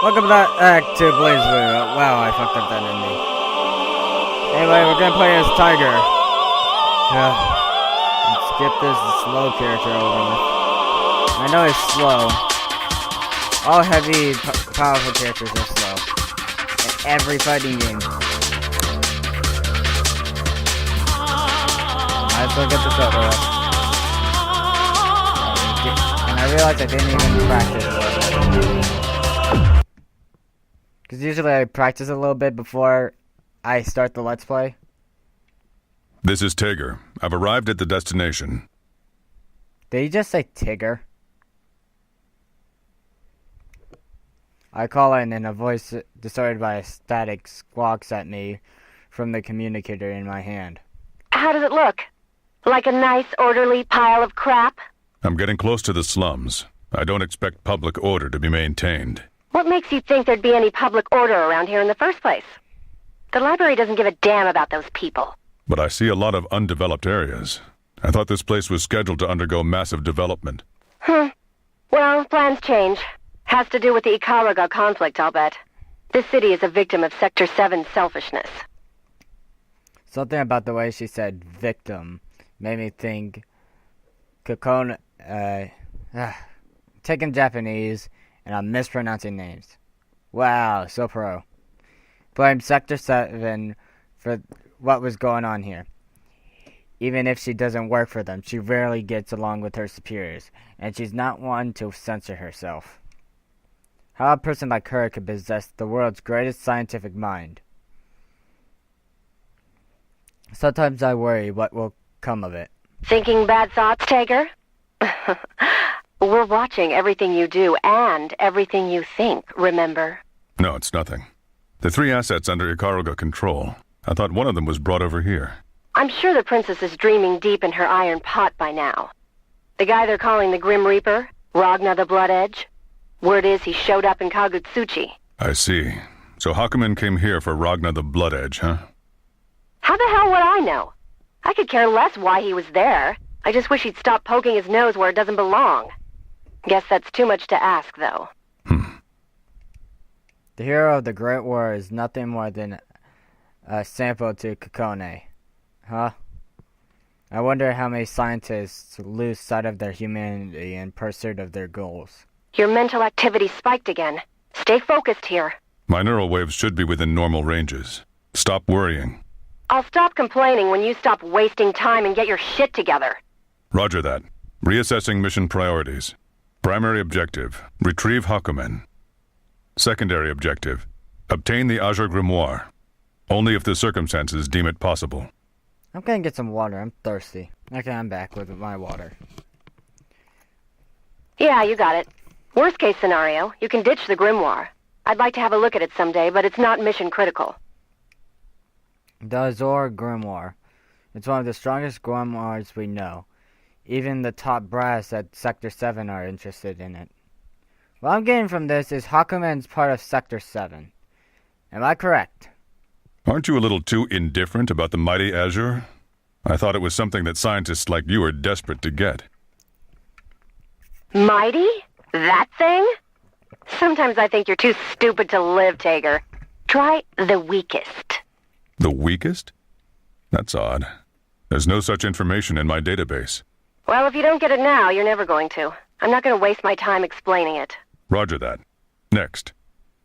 Welcome back to Blazblue. Wow, I fucked up that ending. Anyway, we're gonna play as Tiger. Let's get this slow character over with. I know he's slow. All heavy, powerful characters are slow. In every fighting game. Might as well get this over with. And I realized I didn't even practice. Because usually I practice a little bit before I start the Let's Play. This is Tigger. I've arrived at the destination. Did you just say Tigger? I call in and a voice distorted by a static squawks at me from the communicator in my hand. How does it look? Like a nice, orderly pile of crap? I'm getting close to the slums. I don't expect public order to be maintained. What makes you think there'd be any public order around here in the first place? The library doesn't give a damn about those people. But I see a lot of undeveloped areas. I thought this place was scheduled to undergo massive development. Well, plans change. Has to do with the Ikaruga conflict, I'll bet. This city is a victim of Sector 7's selfishness. Something about the way she said victim made me think Kokona, taking Japanese and I'm mispronouncing names. Wow, so pro. Blame Sector 7 for what was going on here. Even if she doesn't work for them, she rarely gets along with her superiors, and she's not one to censor herself. How a person like her could possess the world's greatest scientific mind. Sometimes I worry what will come of it. Thinking bad thoughts, Tiger? We're watching everything you do and everything you think, remember? No, it's nothing. The 3 assets under Ikaruga control. I thought one of them was brought over here. I'm sure the princess is dreaming deep in her iron pot by now. The guy they're calling the Grim Reaper, Ragna the Blood Edge. Word is he showed up in Kagutsuchi. I see. So Hakumen came here for Ragna the Blood Edge, huh? How the hell would I know? I could care less why he was there. I just wish he'd stop poking his nose where it doesn't belong. Guess that's too much to ask, though. The hero of the Great War is nothing more than a sample to Kokone. Huh? I wonder how many scientists lose sight of their humanity in pursuit of their goals. Your mental activity spiked again. Stay focused here. My neural waves should be within normal ranges. Stop worrying. I'll stop complaining when you stop wasting time and get your shit together. Roger that. Reassessing mission priorities. Primary objective, retrieve Hakumen. Secondary objective, obtain the Azure Grimoire. Only if the circumstances deem it possible. I'm gonna get some water. I'm thirsty. Okay, I'm back with my water. Yeah, you got it. Worst case scenario, you can ditch the grimoire. I'd like to have a look at it someday, but it's not mission critical. The Azure Grimoire. It's one of the strongest grimoires we know. Even the top brass at Sector 7 are interested in it. What I'm getting from this is Hakumen's part of Sector 7. Am I correct? Aren't you a little too indifferent about the mighty Azure? I thought it was something that scientists like you are desperate to get. Mighty? That thing? Sometimes I think you're too stupid to live, Tiger. Try the weakest. The weakest? That's odd. There's no such information in my database. Well, if you don't get it now, you're never going to. I'm not going to waste my time explaining it. Roger that. Next.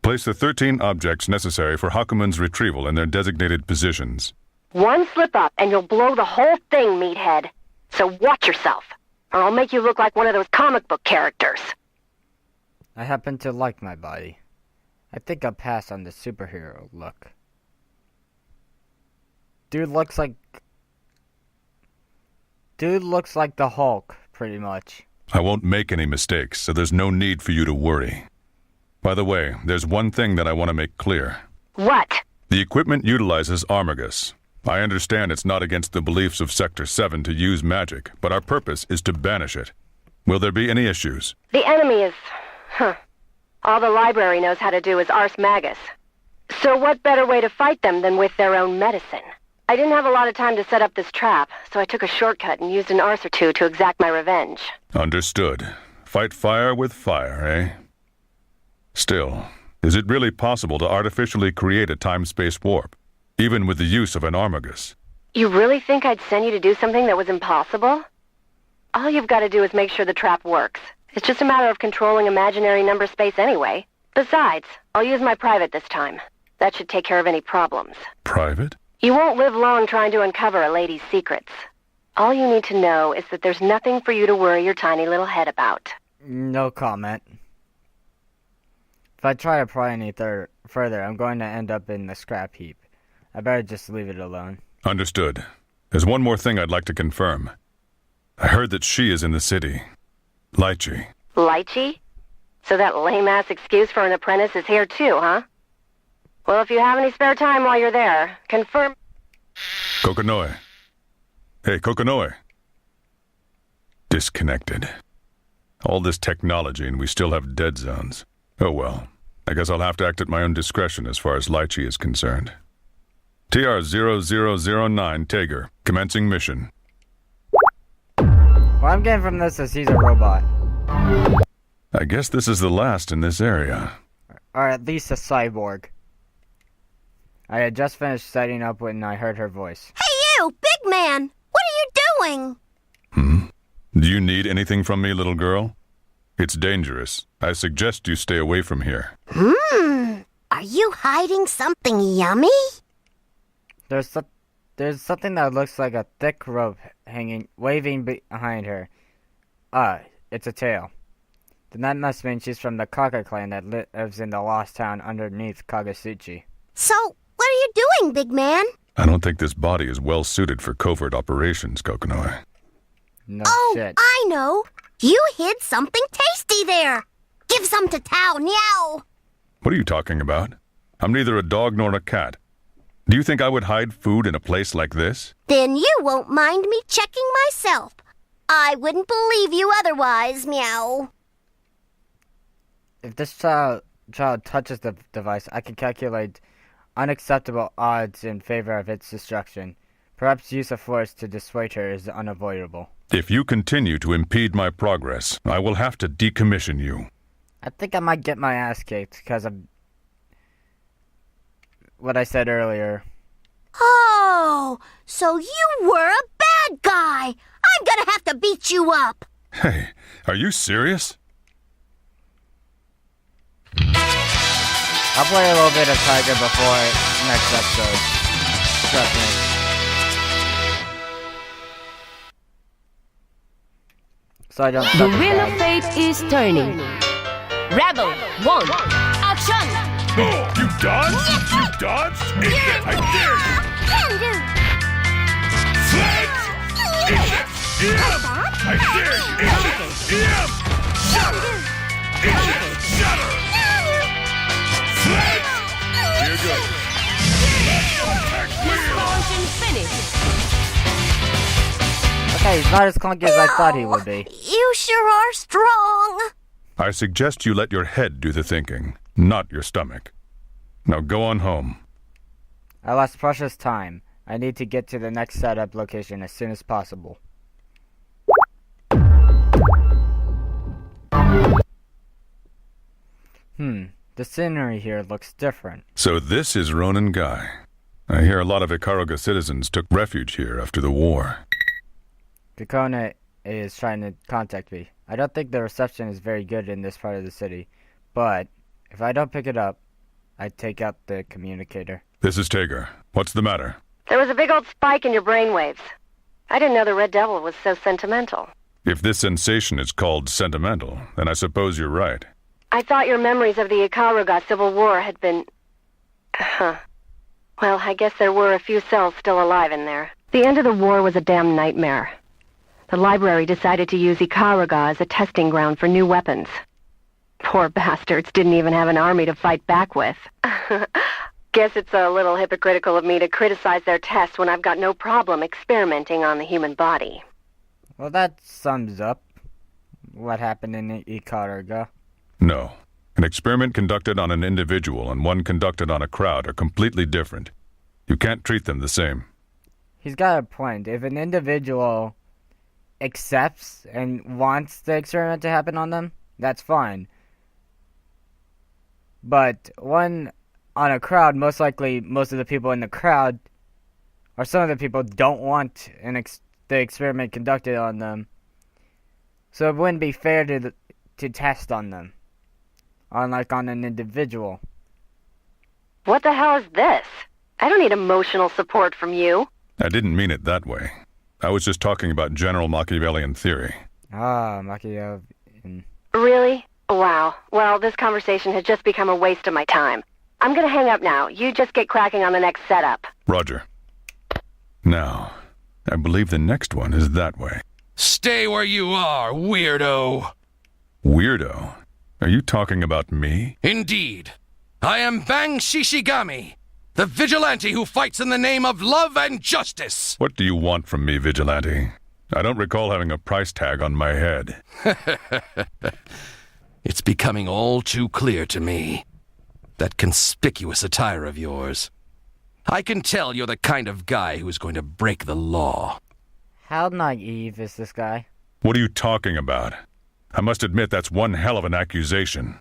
Place the 13 objects necessary for Hakumen's retrieval in their designated positions. One slip up and you'll blow the whole thing, meathead. So watch yourself, or I'll make you look like one of those comic book characters. I happen to like my body. I think I'll pass on the superhero look. Dude looks like the Hulk, pretty much. I won't make any mistakes, so there's no need for you to worry. By the way, there's one thing that I want to make clear. What? The equipment utilizes Armagus. I understand it's not against the beliefs of Sector 7 to use magic, but our purpose is to banish it. Will there be any issues? The enemy is... All the library knows how to do is Ars Magus. So what better way to fight them than with their own medicine? I didn't have a lot of time to set up this trap, so I took a shortcut and used an Ars or two to exact my revenge. Understood. Fight fire with fire, eh? Still, Is it really possible to artificially create a time-space warp, even with the use of an armagus? You really think I'd send you to do something that was impossible? All you've got to do is make sure the trap works. It's just a matter of controlling imaginary number space anyway. Besides, I'll use my private this time. That should take care of any problems. Private? You won't live long trying to uncover a lady's secrets. All you need to know is that there's nothing for you to worry your tiny little head about. No comment. If I try to pry any further, I'm going to end up in the scrap heap. I better just leave it alone. Understood. There's one more thing I'd like to confirm. I heard that she is in the city. Lychee. Lychee? So that lame-ass excuse for an apprentice is here too, huh? Well, if you have any spare time while you're there, confirm... Kokonoi. Hey, Kokonoi. Disconnected. All this technology and we still have dead zones. Oh well. I guess I'll have to act at my own discretion as far as Lychee is concerned. TR-0009 Tager, commencing mission. What I'm getting from this is he's a robot. I guess this is the last in this area. Or at least a cyborg. I had just finished setting up when I heard her voice. Hey you, big man! What are you doing? Do you need anything from me, little girl? It's dangerous. I suggest you stay away from here. Are you hiding something yummy? There's something that looks like a thick rope waving behind her. It's a tail. Then that must mean she's from the Kaga clan that lives in the lost town underneath Kagasuchi. So, what are you doing, big man? I don't think this body is well suited for covert operations, Kokonoi. No shit. I know. You hid something tasty there. Give some to Tao, meow. What are you talking about? I'm neither a dog nor a cat. Do you think I would hide food in a place like this? Then you won't mind me checking myself. I wouldn't believe you otherwise, meow. If this child touches the device, I can calculate unacceptable odds in favor of its destruction. Perhaps use of force to dissuade her is unavoidable. If you continue to impede my progress, I will have to decommission you. I think I might get my ass kicked because of what I said earlier. Oh, so you were a bad guy. I'm gonna have to beat you up. Hey, are you serious? I'll play a little bit of Tiger before next episode. Trust me. So I don't The suffer wheel bad. of fate is turning. Rebel 1. Action! Oh, you dodged? You dodged? Eat it! I dare you! Can do. Sledge! Eat it! Yum! I dare you! Eat it! Yum! Shatter! Eat it! Shatter! Sledge! Here goes. Attack wheel! Launching finish. Okay, he's not as clunky as I thought he would be. You sure are strong. I suggest you let your head do the thinking, not your stomach. Now go on home. I lost precious time. I need to get to the next setup location as soon as possible. The scenery here looks different. So this is Ronin Guy. I hear a lot of Ikaruga citizens took refuge here after the war. Kakona is trying to contact me. I don't think the reception is very good in this part of the city, but if I don't pick it up, I take out the communicator. This is Tager. What's the matter? There was a big old spike in your brainwaves. I didn't know the Red Devil was so sentimental. If this sensation is called sentimental, then I suppose you're right. I thought your memories of the Ikaruga Civil War had been... Well, I guess there were a few cells still alive in there. The end of the war was a damn nightmare. The library decided to use Ikaruga as a testing ground for new weapons. Poor bastards didn't even have an army to fight back with. Guess it's a little hypocritical of me to criticize their tests when I've got no problem experimenting on the human body. Well, that sums up what happened in Ikaruga. No. An experiment conducted on an individual and one conducted on a crowd are completely different. You can't treat them the same. He's got a point. If an individual accepts and wants the experiment to happen on them, that's fine. But one on a crowd, most likely most of the people in the crowd, or some of the people, don't want the experiment conducted on them. So it wouldn't be fair to test on them, on an individual. What the hell is this? I don't need emotional support from you. I didn't mean it that way. I was just talking about general Machiavellian theory. Ah, Machiavellian. Really? Wow. Well, this conversation has just become a waste of my time. I'm gonna hang up now. You just get cracking on the next setup. Roger. Now, I believe the next one is that way. Stay where you are, weirdo. Weirdo? Are you talking about me? Indeed. I am Bang Shishigami, the vigilante who fights in the name of love and justice. What do you want from me, Vigilante? I don't recall having a price tag on my head. It's becoming all too clear to me. That conspicuous attire of yours. I can tell you're the kind of guy who's going to break the law. How naive is this guy? What are you talking about? I must admit that's one hell of an accusation.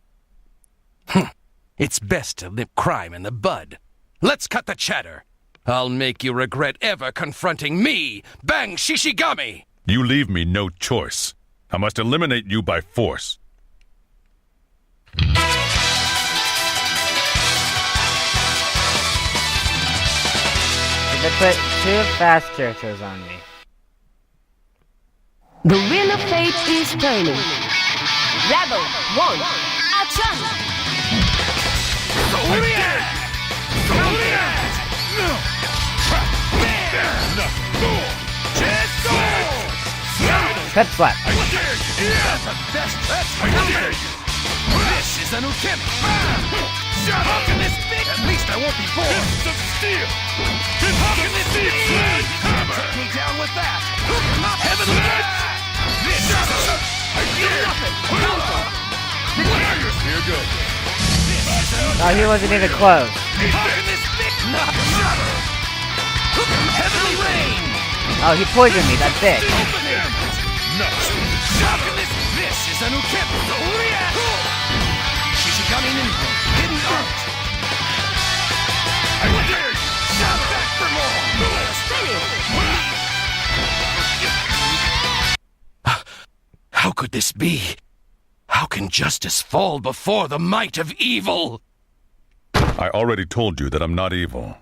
It's best to nip crime in the bud. Let's cut the chatter. I'll make you regret ever confronting me, Bang Shishigami! You leave me no choice. I must eliminate you by force. They put 2 fast characters on me. The wheel of fate is turning. Rebel 1, action! Pep slap. This is an Ukemi! How can this be? At least I won't be bored! Fists of steel! How can this be? Take me down with that! Not heavenly! This is nothing! Here goes! Oh, he wasn't even close. How can this be? Not heavenly rain! Oh, he poisoned me, that bitch. Open it! How can this? This is an Ukemi! Shishigami Ninja, hidden art! I dare you! Shout back for more! How could this be? How can justice fall before the might of evil? I already told you that I'm not evil.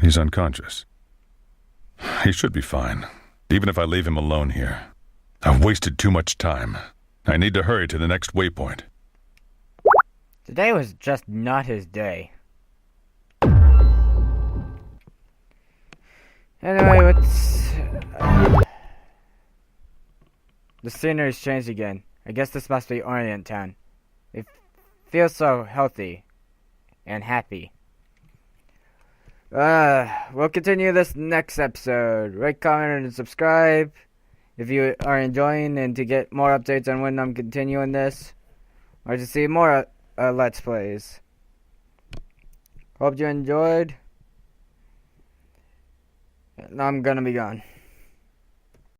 He's unconscious. He should be fine, even if I leave him alone here. I've wasted too much time. I need to hurry to the next waypoint. Today was just not his day. Anyway, the scenery's changed again. I guess this must be Orient Town. It feels so healthy and happy. We'll continue this next episode. Rate, comment, and subscribe if you are enjoying, and to get more updates on when I'm continuing this, or to see more Let's Plays. Hope you enjoyed. And I'm gonna be gone.